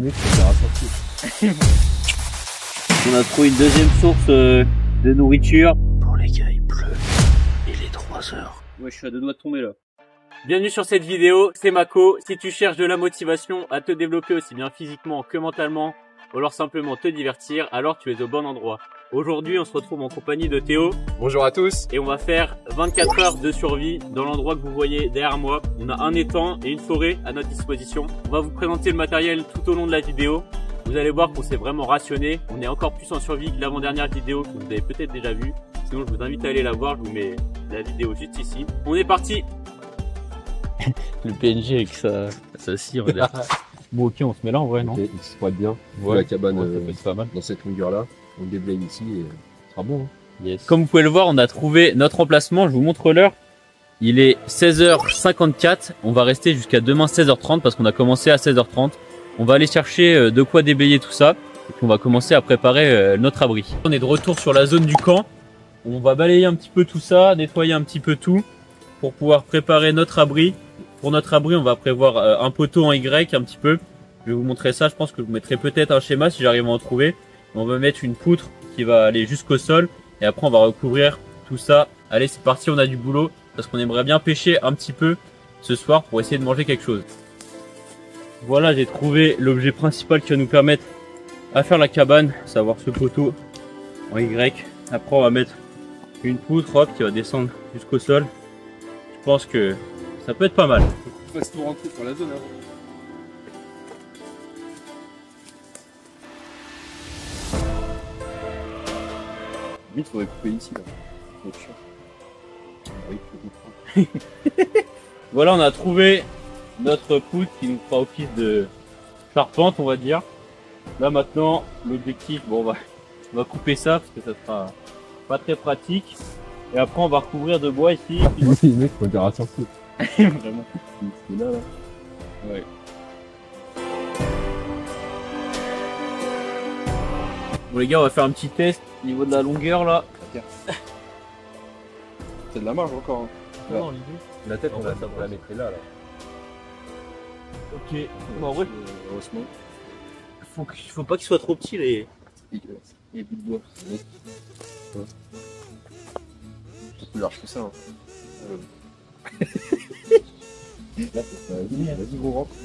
minutes, on verra sortir. On a trouvé une deuxième source de nourriture. Bon les gars, il pleut. Il est 3 heures. Ouais, je suis à 2 doigts de tomber là. Bienvenue sur cette vidéo, c'est Mako. Si tu cherches de la motivation à te développer aussi bien physiquement que mentalement, ou alors simplement te divertir, alors tu es au bon endroit. Aujourd'hui, on se retrouve en compagnie de Théo. Bonjour à tous. Et on va faire 24 heures de survie dans l'endroit que vous voyez derrière moi. On a un étang et une forêt à notre disposition. On va vous présenter le matériel tout au long de la vidéo. Vous allez voir qu'on s'est vraiment rationné. On est encore plus en survie que l'avant-dernière vidéo que vous avez peut-être déjà vue. Sinon, je vous invite à aller la voir. Je vous mets la vidéo juste ici. On est parti. Le PNJ avec sa cire. Bon, ok, on se met là en vrai, non? Il se pourrait être bien. Ouais, la cabane ça peut être pas mal. dans cette longueur-là. On déblaye ici et ce sera bon. Hein. Yes. Comme vous pouvez le voir, on a trouvé notre emplacement. Je vous montre l'heure. Il est 16h54. On va rester jusqu'à demain 16h30 parce qu'on a commencé à 16h30. On va aller chercher de quoi déblayer tout ça. Et puis on va commencer à préparer notre abri. On est de retour sur la zone du camp. On va balayer un petit peu tout ça, nettoyer un petit peu tout pour pouvoir préparer notre abri. Pour notre abri, on va prévoir un poteau en Y un petit peu. Je vais vous montrer ça. Je pense que je vous mettrai peut-être un schéma si j'arrive à en trouver. On va mettre une poutre qui va aller jusqu'au sol. Et après, on va recouvrir tout ça. Allez, c'est parti, on a du boulot. Parce qu'on aimerait bien pêcher un petit peu ce soir pour essayer de manger quelque chose. Voilà, j'ai trouvé l'objet principal qui va nous permettre à faire la cabane. À savoir ce poteau en Y. Après, on va mettre une poutre hop, qui va descendre jusqu'au sol. Je pense que ça peut être pas mal. Faut qu'on fasse tout rentrer sur la zone. Hein. Il faudrait couper ici là. Oui, Voilà, on a trouvé notre poutre qui nous fera office de charpente, on va dire. Là maintenant, l'objectif, bon, on va couper ça parce que ça sera pas très pratique. Et après, on va recouvrir de bois ici. oui, les mecs, faut dire à sortir. Vraiment. C'est là. Ouais. Bon les gars, on va faire un petit test au niveau de la longueur là. C'est de la marge encore. Hein. Non, l'idée. La tête, on la mettrait là. Ok. Bon, en vrai, Heureusement. faut pas qu'il soit trop petit les. Les bouts de bois. Ouais. C'est plus large que ça. Hein. Vas-y, gros rentre.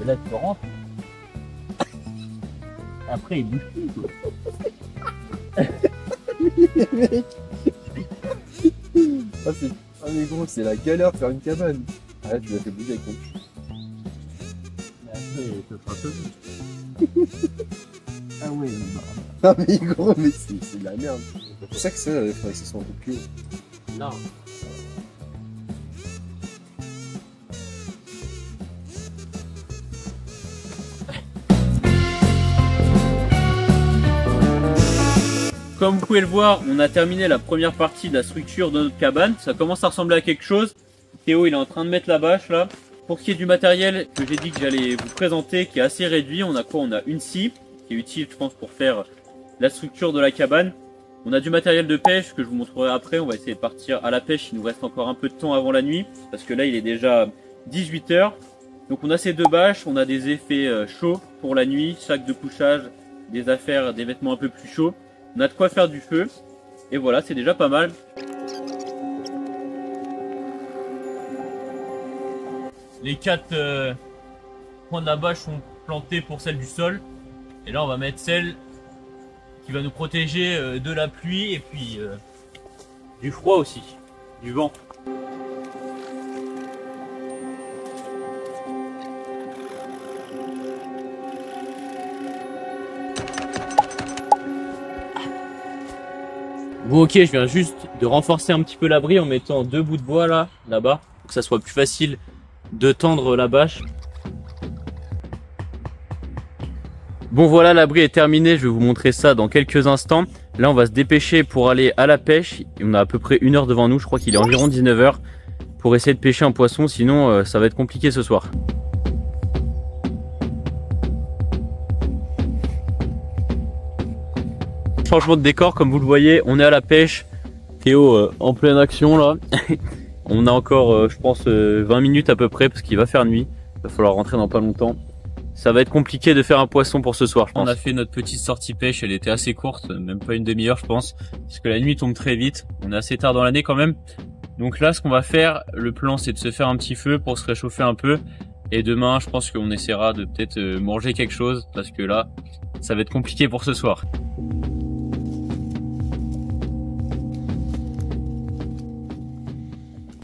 Mais là, tu rentres. Après, il bouge plus. Ah mais gros, c'est la galère de faire une cabane. Ah là, tu l'as fait bouger avec ton cul. Ah ouais, Ah mais gros, mais c'est de la merde. C'est pour ça que ça, il faudrait que ça soit un peu plus haut. non. Comme vous pouvez le voir, on a terminé la première partie de la structure de notre cabane. Ça commence à ressembler à quelque chose. Théo, il est en train de mettre la bâche là. Pour ce qui est du matériel que j'ai dit que j'allais vous présenter, qui est assez réduit, on a quoi? On a une scie, qui est utile je pense pour faire la structure de la cabane. On a du matériel de pêche que je vous montrerai après. On va essayer de partir à la pêche. Il nous reste encore un peu de temps avant la nuit, parce que là il est déjà 18 h. Donc on a ces deux bâches, on a des effets chauds pour la nuit, sac de couchage, des affaires, des vêtements un peu plus chauds. On a de quoi faire du feu. Et voilà, c'est déjà pas mal. Les 4 points de la bâche sont plantés pour celle du sol. Et là, on va mettre celle qui va nous protéger de la pluie et puis du froid aussi, du vent. Bon ok, je viens juste de renforcer un petit peu l'abri en mettant 2 bouts de bois là-bas, pour que ça soit plus facile de tendre la bâche. Bon voilà, l'abri est terminé, je vais vous montrer ça dans quelques instants. Là on va se dépêcher pour aller à la pêche, on a à peu près 1 heure devant nous, je crois qu'il est environ 19 h pour essayer de pêcher un poisson, sinon ça va être compliqué ce soir. Changement de décor, comme vous le voyez, on est à la pêche. Théo en pleine action là. On a encore, je pense, 20 minutes à peu près parce qu'il va faire nuit. Il va falloir rentrer dans pas longtemps. Ça va être compliqué de faire un poisson pour ce soir, je pense. On a fait notre petite sortie pêche, elle était assez courte, même pas une demi-heure je pense, parce que la nuit tombe très vite. On est assez tard dans l'année quand même. Donc là, ce qu'on va faire, le plan, c'est de se faire un petit feu pour se réchauffer un peu. Et demain, je pense qu'on essaiera de peut-être manger quelque chose, parce que là, ça va être compliqué pour ce soir.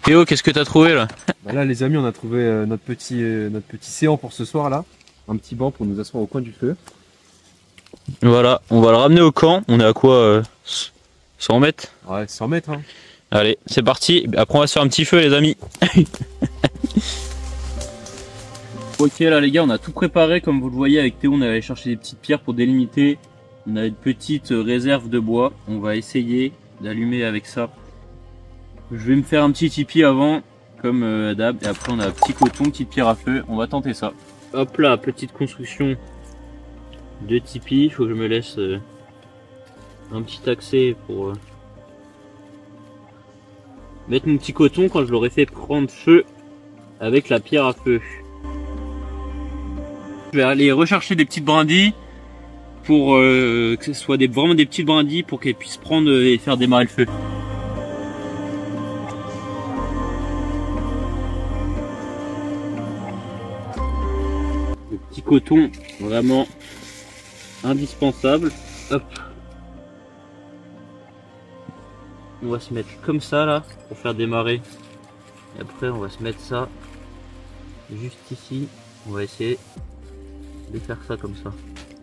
Théo, qu'est-ce que t'as trouvé là? Bah là les amis, on a trouvé notre petit séant pour ce soir là. Un petit banc pour nous asseoir au coin du feu. Voilà, on va le ramener au camp. On est à quoi 100 mètres? Ouais, 100 mètres hein. Allez, c'est parti. Après on va se faire un petit feu les amis. Ok là les gars, on a tout préparé comme vous le voyez avec Théo. On est allé chercher des petites pierres pour délimiter. On a une petite réserve de bois. On va essayer d'allumer avec ça. Je vais me faire un petit tipi avant, comme d'hab, et après on a un petit coton, petite pierre à feu, on va tenter ça. Hop là, petite construction de tipi, il faut que je me laisse un petit accès pour mettre mon petit coton quand je l'aurai fait prendre feu avec la pierre à feu. Je vais aller rechercher des petites brindilles pour que ce soit vraiment des petites brindilles pour qu'elles puissent prendre et faire démarrer le feu. Petit coton vraiment indispensable. Hop. On va se mettre comme ça là pour faire démarrer. Et après on va se mettre ça juste ici. On va essayer de faire ça comme ça.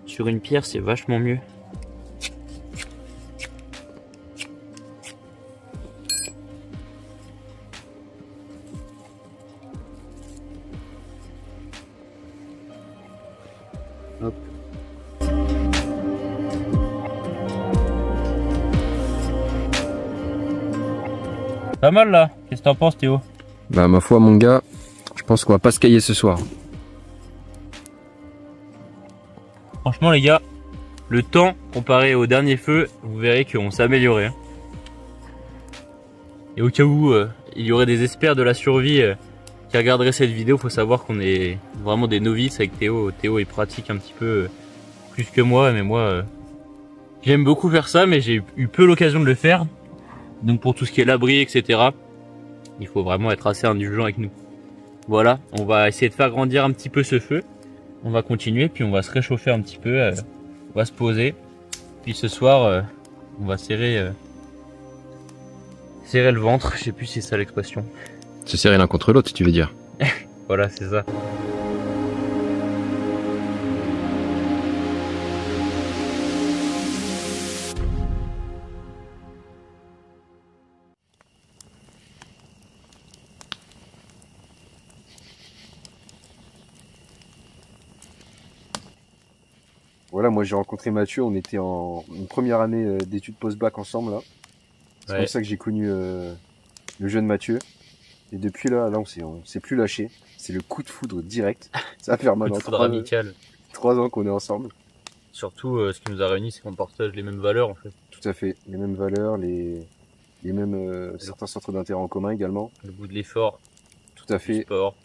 Sur une pierre c'est vachement mieux. Hop. Pas mal là, qu'est-ce que t'en penses Théo? Bah ma foi mon gars, je pense qu'on va pas se cailler ce soir. Franchement les gars, le temps comparé au dernier feu, vous verrez qu'on s'est amélioré. Et au cas où il y aurait des experts de la survie qui regarderaient cette vidéo, faut savoir qu'on est vraiment des novices avec Théo. Théo il pratique un petit peu plus que moi, mais moi j'aime beaucoup faire ça, mais j'ai eu peu l'occasion de le faire. Donc pour tout ce qui est l'abri, etc., il faut vraiment être assez indulgent avec nous. Voilà, on va essayer de faire grandir un petit peu ce feu. On va continuer, puis on va se réchauffer un petit peu, on va se poser. Puis ce soir, on va serrer le ventre, je sais plus si c'est ça l'expression. Se serrer l'un contre l'autre, tu veux dire. Voilà, c'est ça. Voilà, moi j'ai rencontré Mathieu, on était en une première année d'études post-bac ensemble là. C'est Ouais. comme ça que j'ai connu le jeune Mathieu. Et depuis là on s'est plus lâché. C'est le coup de foudre direct. Ça va faire maintenant Foudre amical. 3 ans qu'on est ensemble. Surtout, ce qui nous a réunis, c'est qu'on partage les mêmes valeurs en fait. Tout à fait. Les mêmes valeurs, les mêmes certains centres d'intérêt en commun également. Le goût de l'effort, Tout à du fait. sport.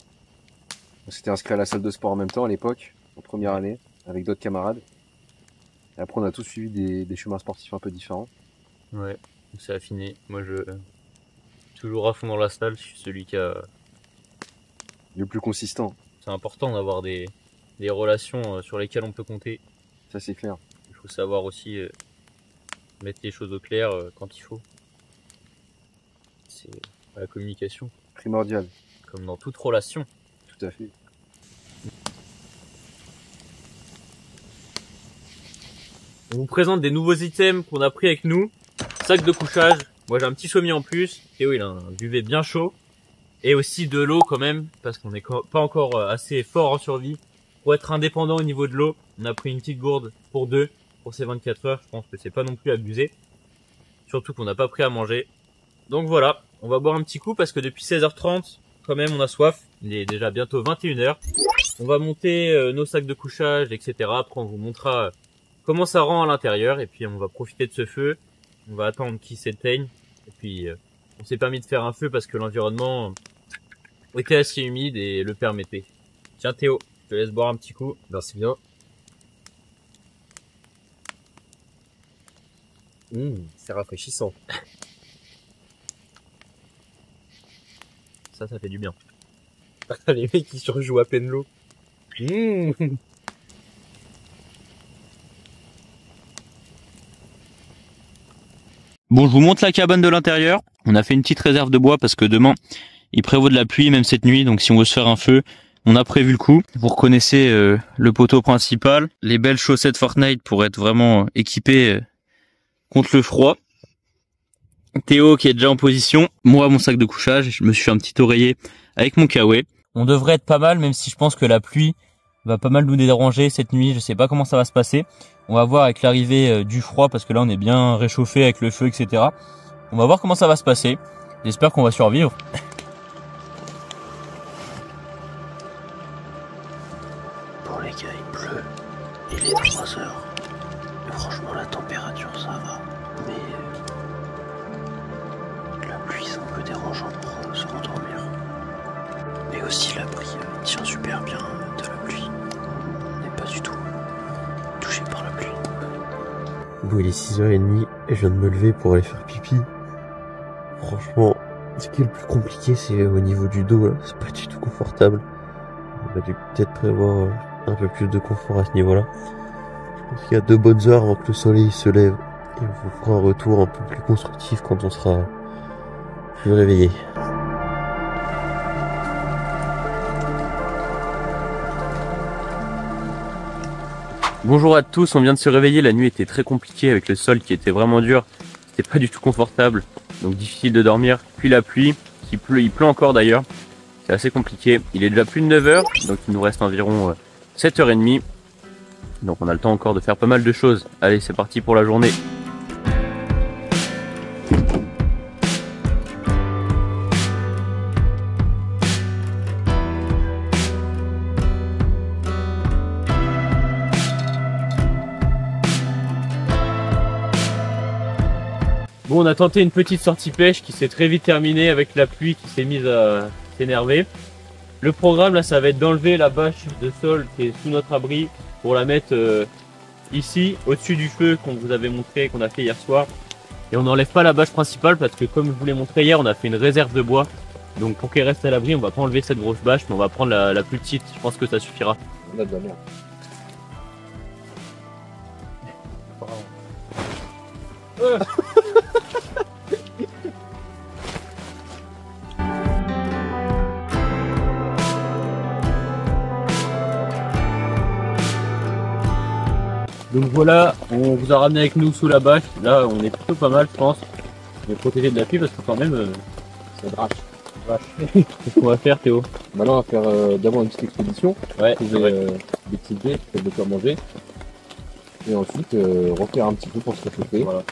On s'était inscrit à la salle de sport en même temps à l'époque, en première année, avec d'autres camarades. Et après on a tous suivi des chemins sportifs un peu différents. Ouais, c'est affiné. Moi, je toujours à fond dans la salle. Je suis celui qui a. Le plus consistant, C'est important d'avoir des relations sur lesquelles on peut compter. ça c'est clair. Il faut savoir aussi mettre les choses au clair quand il faut. C'est la communication, Primordial, comme dans toute relation. tout à fait. On vous présente des nouveaux items qu'on a pris avec nous. Sac de couchage. Moi j'ai un petit sommier en plus. Théo il a un duvet bien chaud. Et aussi de l'eau quand même, parce qu'on n'est pas encore assez fort en survie. Pour être indépendant au niveau de l'eau, on a pris une petite gourde pour 2 pour ces 24 heures. Je pense que c'est pas non plus abusé. Surtout qu'on n'a pas pris à manger. Donc voilà, on va boire un petit coup parce que depuis 16h30, quand même on a soif. Il est déjà bientôt 21h. On va monter nos sacs de couchage, etc. Après on vous montrera comment ça rend à l'intérieur. Et puis on va profiter de ce feu. On va attendre qu'il s'éteigne. Et puis On s'est permis de faire un feu parce que l'environnement était assez humide et le permettait. Tiens Théo, je te laisse boire un petit coup. Merci bien. C'est rafraîchissant. Ça fait du bien. Les mecs qui surjouent à peine l'eau. Bon, je vous montre la cabane de l'intérieur. On a fait une petite réserve de bois parce que demain, il prévaut de la pluie, même cette nuit. Donc si on veut se faire un feu, on a prévu le coup. Vous reconnaissez le poteau principal. Les belles chaussettes Fortnite pour être vraiment équipé contre le froid. Théo qui est déjà en position. Moi, mon sac de couchage. Je me suis fait un petit oreiller avec mon kawaii. On devrait être pas mal, même si je pense que la pluie va pas mal nous déranger cette nuit. Je sais pas comment ça va se passer. On va voir avec l'arrivée du froid parce que là on est bien réchauffé avec le feu, etc. On va voir comment ça va se passer. J'espère qu'on va survivre. Bon les gars, il pleut. Il est 3 heures. Et franchement la température ça va. Mais la pluie c'est un peu dérangeant pour se rendormir. Mais aussi l'abri tient super bien de la pluie. On n'est pas du tout touché par la pluie. Bon, il est 6h30 et je viens de me lever pour aller faire pipi. Franchement, ce qui est le plus compliqué, c'est au niveau du dos, là. C'est pas du tout confortable. On va peut-être prévoir un peu plus de confort à ce niveau-là. Je pense qu'il y a 2 bonnes heures avant que le soleil se lève. Et on vous fera un retour un peu plus constructif quand on sera plus réveillé. Bonjour à tous, on vient de se réveiller, la nuit était très compliquée avec le sol qui était vraiment dur, c'était pas du tout confortable, donc difficile de dormir, puis la pluie, il pleut encore d'ailleurs, c'est assez compliqué, il est déjà plus de 9 heures, donc il nous reste environ 7h30, donc on a le temps encore de faire pas mal de choses. Allez, c'est parti pour la journée. Bon, on a tenté une petite sortie pêche qui s'est très vite terminée avec la pluie qui s'est mise à s'énerver. Le programme là, ça va être d'enlever la bâche de sol qui est sous notre abri pour la mettre ici, au-dessus du feu qu'on vous avait montré, qu'on a fait hier soir. Et on n'enlève pas la bâche principale parce que comme je vous l'ai montré hier, on a fait une réserve de bois. Donc pour qu'elle reste à l'abri, on va pas enlever cette grosse bâche, mais on va prendre la plus petite. Je pense que ça suffira. On a de la merde. Donc voilà, on vous a ramené avec nous sous la bâche. Là, on est plutôt pas mal, je pense. On est protégé de la pluie parce que quand même, Ça drache. qu'est-ce qu'on va faire, Théo? Maintenant, on va faire d'abord une petite expédition. Ouais, Trouver des petits dés, peut-être de quoi manger. Et ensuite, refaire un petit peu pour se réchauffer. Voilà.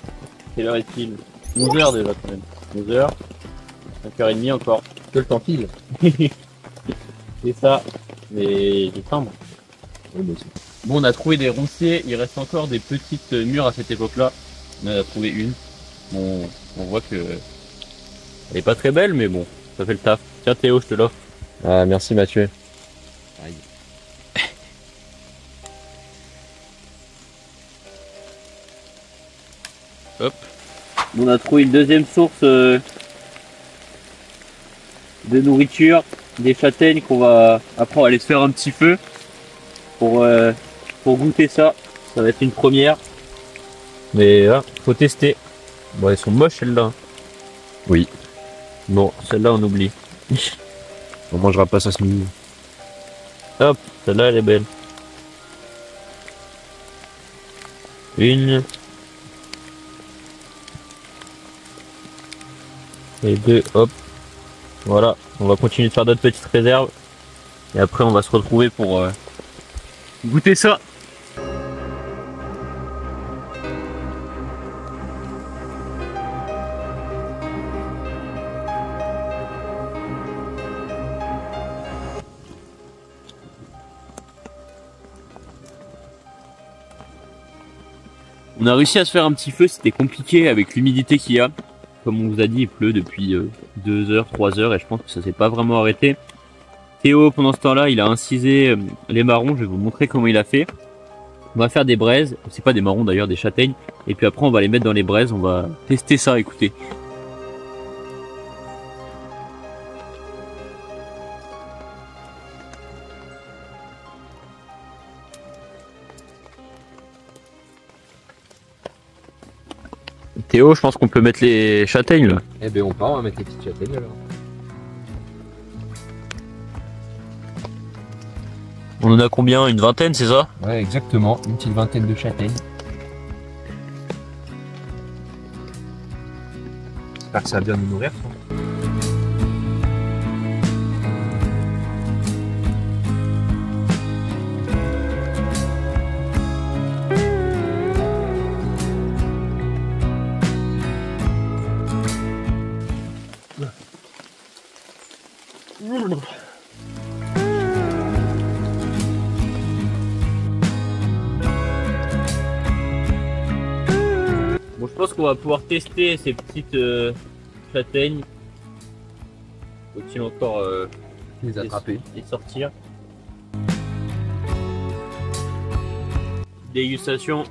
Quelle heure est-il? 11h déjà quand même. 11h. 5h30 encore. Que le temps file. C'est ça. Mais j'ai faim, moi. Oui, mais c'est- Bon, on a trouvé des ronciers. Il reste encore des petites mûres à cette époque-là. On en a trouvé une. Bon, on voit que elle est pas très belle, mais bon, ça fait le taf. Tiens Théo, je te l'offre. Ah, merci Mathieu. Aïe. Hop. On a trouvé une deuxième source de nourriture, des châtaignes qu'on va après on va aller se faire un petit feu pour goûter ça. Ça va être une première. Mais là, faut tester. Bon, elles sont moches celles-là. Oui. Bon, celle-là on oublie. On mangera pas ça ce midi. Hop, celle-là elle est belle. Une. Et deux, hop. Voilà, on va continuer de faire d'autres petites réserves. Et après on va se retrouver pour goûter ça. On a réussi à se faire un petit feu, c'était compliqué avec l'humidité qu'il y a. comme on vous a dit, il pleut depuis 2 heures, 3 heures et je pense que ça s'est pas vraiment arrêté. Théo, pendant ce temps-là, il a incisé les marrons. Je vais vous montrer comment il a fait. On va faire des braises. C'est pas des marrons d'ailleurs, des châtaignes. Et puis après, on va les mettre dans les braises. On va tester ça, écoutez. Théo, je pense qu'on peut mettre les châtaignes là. Eh ben on part, on va mettre les petites châtaignes alors. On en a combien? Une vingtaine, c'est ça? Ouais, exactement, une petite vingtaine de châtaignes. J'espère que ça va bien nous nourrir. Bon, je pense qu'on va pouvoir tester ces petites châtaignes. Faut-il encore Les attraper. les sortir? Dégustation.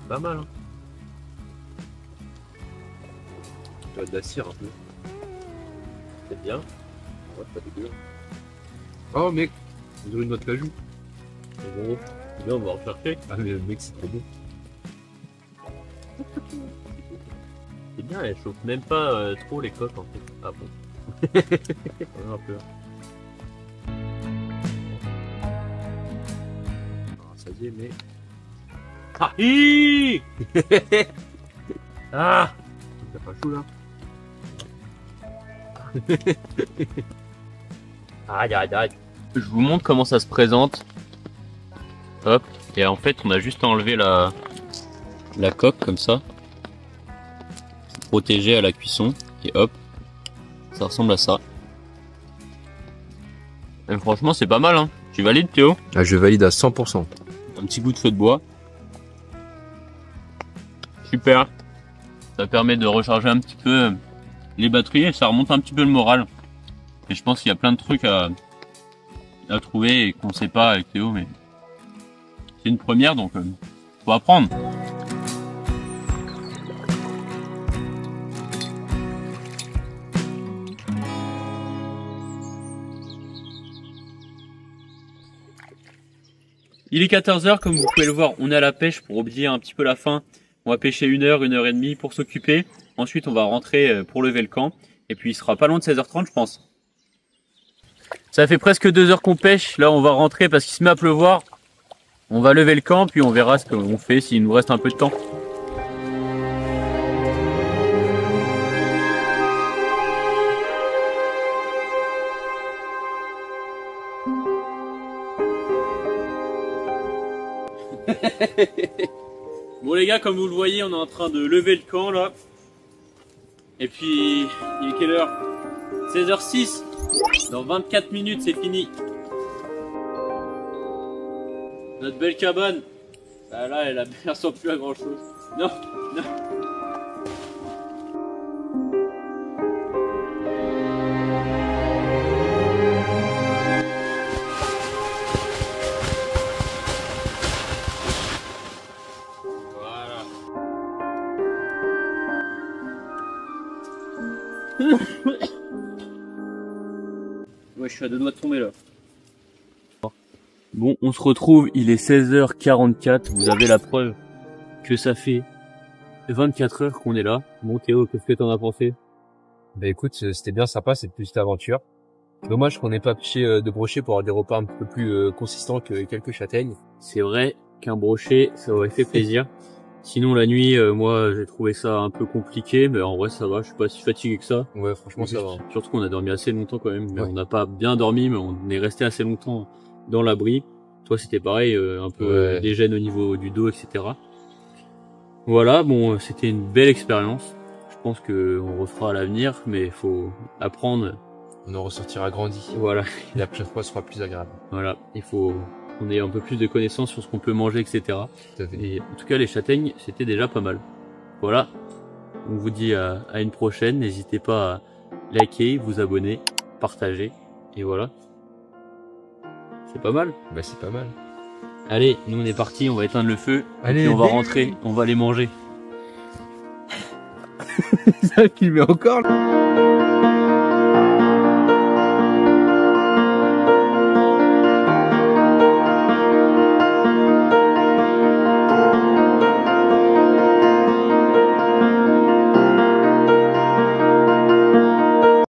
Pas mal, hein. Tu as de la cire un peu. C'est bien. Ouais, pas dégueu. Oh mec, on dirait une noix de cajou. C'est bon. C'est bien, on va rechercher. Ah mais mec, c'est trop beau. C'est bien, elle chauffe même pas trop les coques en fait. Ah bon. Un peu. Ça y est, mais. Ah hi ah, T'as pas chaud là? aïe aïe aïe. Je vous montre comment ça se présente. Hop. Et en fait, on a juste enlevé la coque comme ça. Protégé à la cuisson. Et hop. Ça ressemble à ça. Et franchement, c'est pas mal, hein. Tu valides, Théo? Ah, je valide à 100%. Un petit goût de feu de bois. Super. Ça permet de recharger un petit peu les batteries et ça remonte un petit peu le moral. Et je pense qu'il y a plein de trucs à trouver et qu'on sait pas avec Théo, mais c'est une première, donc faut apprendre. Il est 14 h, comme vous pouvez le voir, on est à la pêche pour oublier un petit peu la faim. On va pêcher 1 heure, 1 heure et demie pour s'occuper. Ensuite, on va rentrer pour lever le camp. Et puis, il sera pas loin de 16h30, je pense. Ça fait presque 2 heures qu'on pêche. Là, on va rentrer parce qu'il se met à pleuvoir. On va lever le camp, puis on verra ce qu'on fait s'il nous reste un peu de temps. Bon les gars, comme vous le voyez, on est en train de lever le camp là. Et puis, il est quelle heure? 16h06. Dans 24 minutes, c'est fini. Notre belle cabane. Bah là, elle ressemble plus à grand chose. Non, non. Ouais, je suis à 2 doigts de tomber là. Bon, on se retrouve, il est 16h44, vous avez la preuve que ça fait 24 heures qu'on est là. Bon Théo, qu'est-ce que t'en as pensé? Bah écoute, c'était bien sympa cette petite aventure. Dommage qu'on n'ait pas pêché de brochet pour avoir des repas un peu plus consistants que quelques châtaignes. C'est vrai qu'un brochet, ça aurait fait plaisir. Sinon la nuit, moi j'ai trouvé ça un peu compliqué, mais en vrai ça va, je suis pas si fatigué que ça. Ouais, franchement ça va. Surtout qu'on a dormi assez longtemps quand même, mais ouais. on n'a pas bien dormi, mais on est resté assez longtemps dans l'abri. Toi c'était pareil, un peu des gènes au niveau du dos, etc. Voilà, bon, c'était une belle expérience. Je pense que on refera à l'avenir, mais il faut apprendre. On en ressortira grandi. Voilà. Et la prochaine fois sera plus agréable. Voilà, il faut qu'on ait un peu plus de connaissances sur ce qu'on peut manger, etc. Tout à fait. Et en tout cas, les châtaignes, c'était déjà pas mal. Voilà. On vous dit à une prochaine. N'hésitez pas à liker, vous abonner, partager. Et voilà. C'est pas mal. Bah c'est pas mal. Allez, nous on est parti, on va éteindre le feu. Allez, et on va dès- rentrer, on va les manger. Ça filmé encore là.